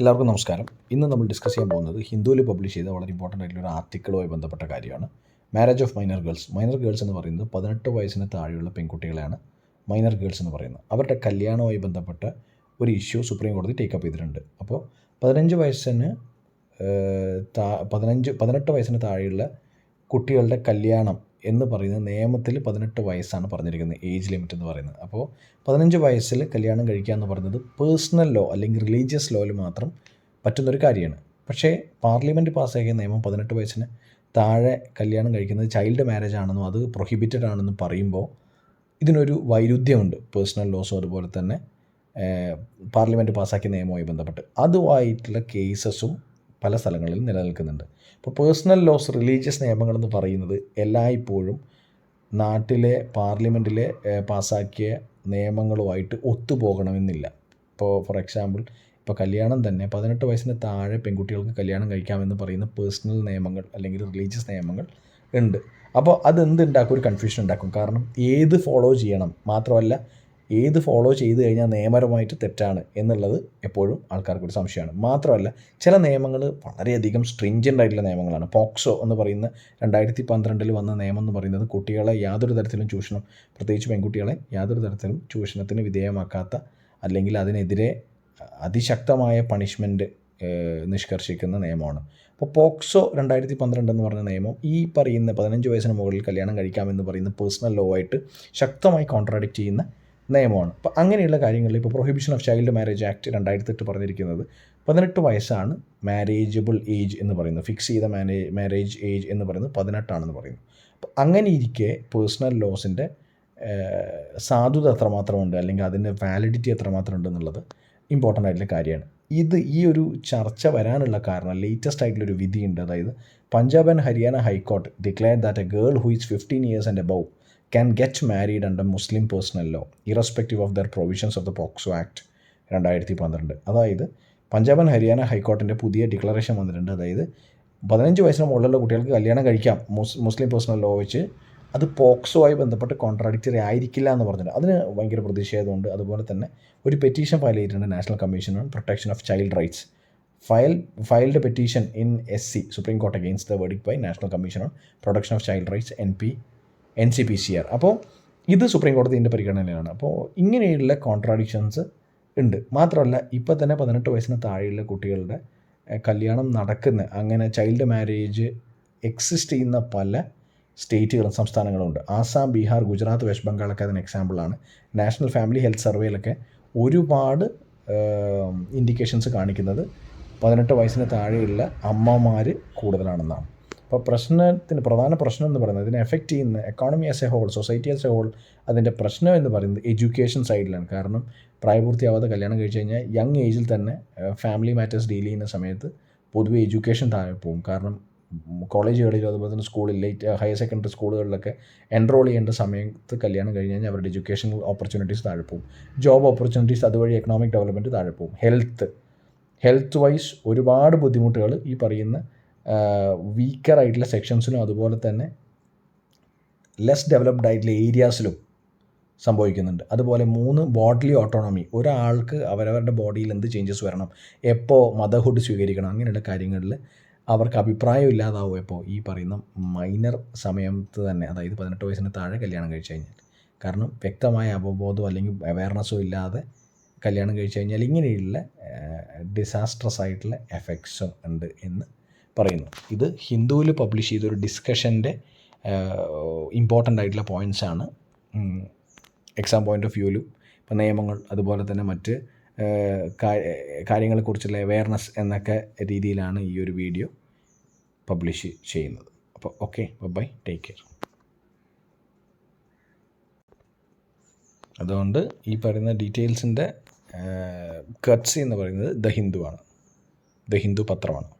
എല്ലാവർക്കും നമസ്കാരം. ഇന്ന് നമ്മൾ ഡിസ്കസ് ചെയ്യാൻ പോകുന്നത് ഹിന്ദുവിൽ പബ്ലിഷ് ചെയ്ത വളരെ ഇമ്പോർട്ടൻ്റ് ആയിട്ടുള്ള ഒരു ആർട്ടിക്കിളുമായി ബന്ധപ്പെട്ട കാര്യമാണ്. Marriage of minor girls. Minor girls എന്ന് പറയുന്നത് 18 വയസ്സിന് താഴെയുള്ള പെൺകുട്ടികളെയാണ് മൈനർ ഗേൾസ് എന്ന് പറയുന്നത്. അവരുടെ കല്യാണവുമായി ബന്ധപ്പെട്ട ഒരു ഇഷ്യൂ സുപ്രീം കോടതി ടേക്കപ്പ് ചെയ്തിട്ടുണ്ട്. അപ്പോൾ 18 വയസ്സിന് താഴെയുള്ള കുട്ടികളുടെ കല്യാണം എന്ന് പറയുന്നത് നിയമത്തിൽ 18 വയസ്സാണ് പറഞ്ഞിരിക്കുന്നത്, ഏജ് ലിമിറ്റ് എന്ന് പറയുന്നത്. അപ്പോൾ 15 വയസ്സിൽ കല്യാണം കഴിക്കുക എന്ന് പറയുന്നത് പേഴ്സണൽ ലോ അല്ലെങ്കിൽ റിലീജിയസ് ലോയിൽ മാത്രം പറ്റുന്നൊരു കാര്യമാണ്. പക്ഷേ പാർലമെൻറ്റ് പാസ്സാക്കിയ നിയമം 18 വയസ്സിന് താഴെ കല്യാണം കഴിക്കുന്നത് ചൈൽഡ് മാരേജ് ആണെന്നും അത് പ്രൊഹിബിറ്റഡ് ആണെന്നും പറയുമ്പോൾ ഇതിനൊരു വൈരുദ്ധ്യമുണ്ട് പേഴ്സണൽ ലോസും അതുപോലെ തന്നെ പാർലമെൻറ്റ് പാസ്സാക്കിയ നിയമവുമായി ബന്ധപ്പെട്ട്. അതുമായിട്ടുള്ള കേസസും പല സ്ഥലങ്ങളിലും നിലനിൽക്കുന്നുണ്ട്. ഇപ്പോൾ പേഴ്സണൽ ലോസ്, റിലീജിയസ് നിയമങ്ങളെന്ന് പറയുന്നത് എല്ലായ്പ്പോഴും നാട്ടിലെ പാർലമെൻറ്റിലെ പാസ്സാക്കിയ നിയമങ്ങളുമായിട്ട് ഒത്തുപോകണമെന്നില്ല. ഇപ്പോൾ ഫോർ എക്സാമ്പിൾ ഇപ്പോൾ കല്യാണം തന്നെ 18 വയസ്സിന് താഴെ പെൺകുട്ടികൾക്ക് കല്യാണം കഴിക്കാമെന്ന് പറയുന്ന പേഴ്സണൽ നിയമങ്ങൾ അല്ലെങ്കിൽ റിലീജിയസ് നിയമങ്ങൾ ഉണ്ട്. അപ്പോൾ അതെന്തുണ്ടാക്കും? ഒരു കൺഫ്യൂഷൻ ഉണ്ടാക്കും. കാരണം ഏത് ഫോളോ ചെയ്യണം, മാത്രമല്ല ഏത് ഫോളോ ചെയ്ത് കഴിഞ്ഞാൽ നിയമപരമായിട്ട് തെറ്റാണ് എന്നുള്ളത് എപ്പോഴും ആൾക്കാർക്കൊരു സംശയമാണ്. മാത്രമല്ല ചില നിയമങ്ങൾ വളരെയധികം സ്ട്രിഞ്ചൻ്റ് ആയിട്ടുള്ള നിയമങ്ങളാണ്. പോക്സോ എന്ന് പറയുന്ന 2012 വന്ന നിയമം എന്ന് പറയുന്നത് കുട്ടികളെ യാതൊരു തരത്തിലും ചൂഷണം, പ്രത്യേകിച്ച് പെൺകുട്ടികളെ യാതൊരു തരത്തിലും ചൂഷണത്തിന് വിധേയമാക്കാത്ത അല്ലെങ്കിൽ അതിനെതിരെ അതിശക്തമായ പണിഷ്മെൻറ്റ് നിഷ്കർഷിക്കുന്ന നിയമമാണ്. അപ്പോൾ പോക്സോ 2012 എന്ന് പറഞ്ഞ നിയമം ഈ പറയുന്ന 15 വയസ്സിന് മുകളിൽ കല്യാണം കഴിക്കാമെന്ന് പറയുന്ന പേഴ്സണൽ ലോ ആയിട്ട് ശക്തമായി കോൺട്രാഡിക്റ്റ് ചെയ്യുന്ന നിയമമാണ്. അപ്പോൾ അങ്ങനെയുള്ള കാര്യങ്ങളിൽ ഇപ്പോൾ prohibition of child marriage act 2008 പറഞ്ഞിരിക്കുന്നത് 18 വയസ്സാണ് മാരേജബിൾ ഏജ് എന്ന് പറയുന്നത്. ഫിക്സ് ചെയ്ത മാരേജ് ഏജ് എന്ന് പറയുന്നത് 18 ആണെന്ന് പറയുന്നു. അപ്പോൾ അങ്ങനെ ഇരിക്കെ പേഴ്സണൽ ലോസിൻ്റെ സാധുത എത്രമാത്രമുണ്ട് അല്ലെങ്കിൽ അതിൻ്റെ വാലിഡിറ്റി എത്രമാത്രം ഉണ്ടെന്നുള്ളത് ഇമ്പോർട്ടൻ്റ് ആയിട്ടുള്ള കാര്യമാണ്. ഈ ഒരു ചർച്ച വരാനുള്ള കാരണം ലേറ്റസ്റ്റ് ആയിട്ടുള്ളൊരു വിധിയുണ്ട്. അതായത് Punjab and Haryana high court declared that A girl who is 15 years and above can get married under Muslim personal law irrespective of their provisions of the POCSO Act 2012. അതായത് പഞ്ചാബ് ആൻഡ് ഹരിയാന ഹൈക്കോർട്ടിൻ്റെ പുതിയ ഡിക്ലറേഷൻ വന്നിട്ടുണ്ട്. അതായത് 15 വയസ്സിന് മുകളിലുള്ള കുട്ടികൾക്ക് കല്യാണം കഴിക്കാം മുസ്ലിം പേഴ്സണൽ ലോ വെച്ച്. അത് പോക്സോ ആയി ബന്ധപ്പെട്ട് കോൺട്രാഡിക്റ്ററി ആയിരിക്കില്ല എന്ന് പറഞ്ഞിട്ടുണ്ട്. അതിന് ഭയങ്കര പ്രതിഷേധമുണ്ട്. അതുപോലെ തന്നെ ഒരു പെറ്റീഷൻ ഫയൽ ചെയ്തിട്ടുണ്ട് national commission on protection of child rights. Filed petition in SC supreme court against the verdict by national commission on protection of child rights NCPCR. അപ്പോൾ ഇത് സുപ്രീം കോടതിൻ്റെ പരിഗണനയിലാണ്. അപ്പോൾ ഇങ്ങനെയുള്ള കോൺട്രാഡിക്ഷൻസ് ഉണ്ട്. മാത്രമല്ല ഇപ്പോൾ തന്നെ 18 വയസ്സിന് താഴെയുള്ള കുട്ടികളുടെ കല്യാണം നടക്കുന്ന, അങ്ങനെ ചൈൽഡ് മാരേജ് എക്സിസ്റ്റ് ചെയ്യുന്ന പല സ്റ്റേറ്റുകളും സംസ്ഥാനങ്ങളും ഉണ്ട്. ആസാം, ബീഹാർ, ഗുജറാത്ത്, വെസ്റ്റ് ബംഗാളൊക്കെ അതിന് എക്സാമ്പിളാണ്. നാഷണൽ ഫാമിലി ഹെൽത്ത് സർവേയിലൊക്കെ ഒരുപാട് ഇൻഡിക്കേഷൻസ് കാണിക്കുന്നത് 18 വയസ്സിന് താഴെയുള്ള അമ്മമാർ കൂടുതലാണെന്നാണ്. അപ്പോൾ പ്രധാന പ്രശ്നം എന്ന് പറയുന്നത് ഇതിനെ എഫക്റ്റ് ചെയ്യുന്ന economy as a whole, society as a whole, അതിൻ്റെ പ്രശ്നം എന്ന് പറയുന്നത് എഡ്യൂക്കേഷൻ സൈഡിലാണ്. കാരണം പ്രായപൂർത്തിയാവാതെ കല്യാണം കഴിച്ച് കഴിഞ്ഞാൽ യങ് ഏജിൽ തന്നെ ഫാമിലി മാറ്റേഴ്സ് ഡീൽ ചെയ്യുന്ന സമയത്ത് പൊതുവെ എഡ്യൂക്കേഷൻ താഴെ പോകും. കാരണം കോളേജുകളിലും അതുപോലെ തന്നെ സ്കൂളിൽ ഹയർ സെക്കൻഡറി സ്കൂളുകളിലൊക്കെ എൻറോൾ ചെയ്യേണ്ട സമയത്ത് കല്യാണം കഴിഞ്ഞ് കഴിഞ്ഞാൽ അവരുടെ എഡ്യൂക്കേഷണൽ ഓപ്പർച്യൂണിറ്റീസ് താഴെ പോകും. ജോബ് ഓപ്പർച്യൂണിറ്റീസ്, അതുവഴി എക്കണോമിക് ഡെവലപ്മെൻറ്റ് താഴെ പോകും. ഹെൽത്ത് വൈസ് ഒരുപാട് ബുദ്ധിമുട്ടുകൾ ഈ പറയുന്ന വീക്കർ ആയിട്ടുള്ള സെക്ഷൻസിലും അതുപോലെ തന്നെ ലെസ് ഡെവലപ്ഡ് ആയിട്ടുള്ള ഏരിയാസിലും സംഭവിക്കുന്നുണ്ട്. അതുപോലെ 3 ബോഡിലി ഓട്ടോണമി. ഒരാൾക്ക് അവരവരുടെ ബോഡിയിൽ എന്ത് ചേഞ്ചസ് വരണം, എപ്പോൾ മദർഹുഡ് സ്വീകരിക്കണം, അങ്ങനെയുള്ള കാര്യങ്ങളിൽ അവർക്ക് അഭിപ്രായം ഇല്ലാതാവും ഇപ്പോൾ ഈ പറയുന്ന മൈനർ സമയത്ത് തന്നെ, അതായത് 18 വയസ്സിന് താഴെ കല്യാണം കഴിച്ച് കഴിഞ്ഞാൽ. കാരണം വ്യക്തമായ അവബോധമോ അല്ലെങ്കിൽ അവയർനെസ്സോ ഇല്ലാതെ കല്യാണം കഴിച്ച് കഴിഞ്ഞാൽ ഇങ്ങനെയുള്ള ഡിസാസ്ട്രസ് ആയിട്ടുള്ള എഫക്ട്സും ഉണ്ട് എന്ന് പറയുന്നു. ഇത് ഹിന്ദുവിൽ പബ്ലിഷ് ചെയ്തൊരു ഡിസ്കഷൻ്റെ ഇമ്പോർട്ടൻ്റ് ആയിട്ടുള്ള പോയിൻറ്റ്സാണ്. എക്സാം പോയിൻ്റ് ഓഫ് വ്യൂവിലും ഇപ്പോൾ നിയമങ്ങൾ അതുപോലെ തന്നെ മറ്റ് കാര്യങ്ങളെക്കുറിച്ചുള്ള അവെയർനെസ് എന്നൊക്കെ രീതിയിലാണ് ഈ ഒരു വീഡിയോ പബ്ലിഷ് ചെയ്യുന്നത്. അപ്പോൾ ഓക്കെ, ബൈ, ടേക്ക് കെയർ. അതുകൊണ്ട് ഈ പറയുന്ന ഡീറ്റെയിൽസിൻ്റെ കട്ട്സി എന്ന് പറയുന്നത് ദ ഹിന്ദു പത്രമാണ്.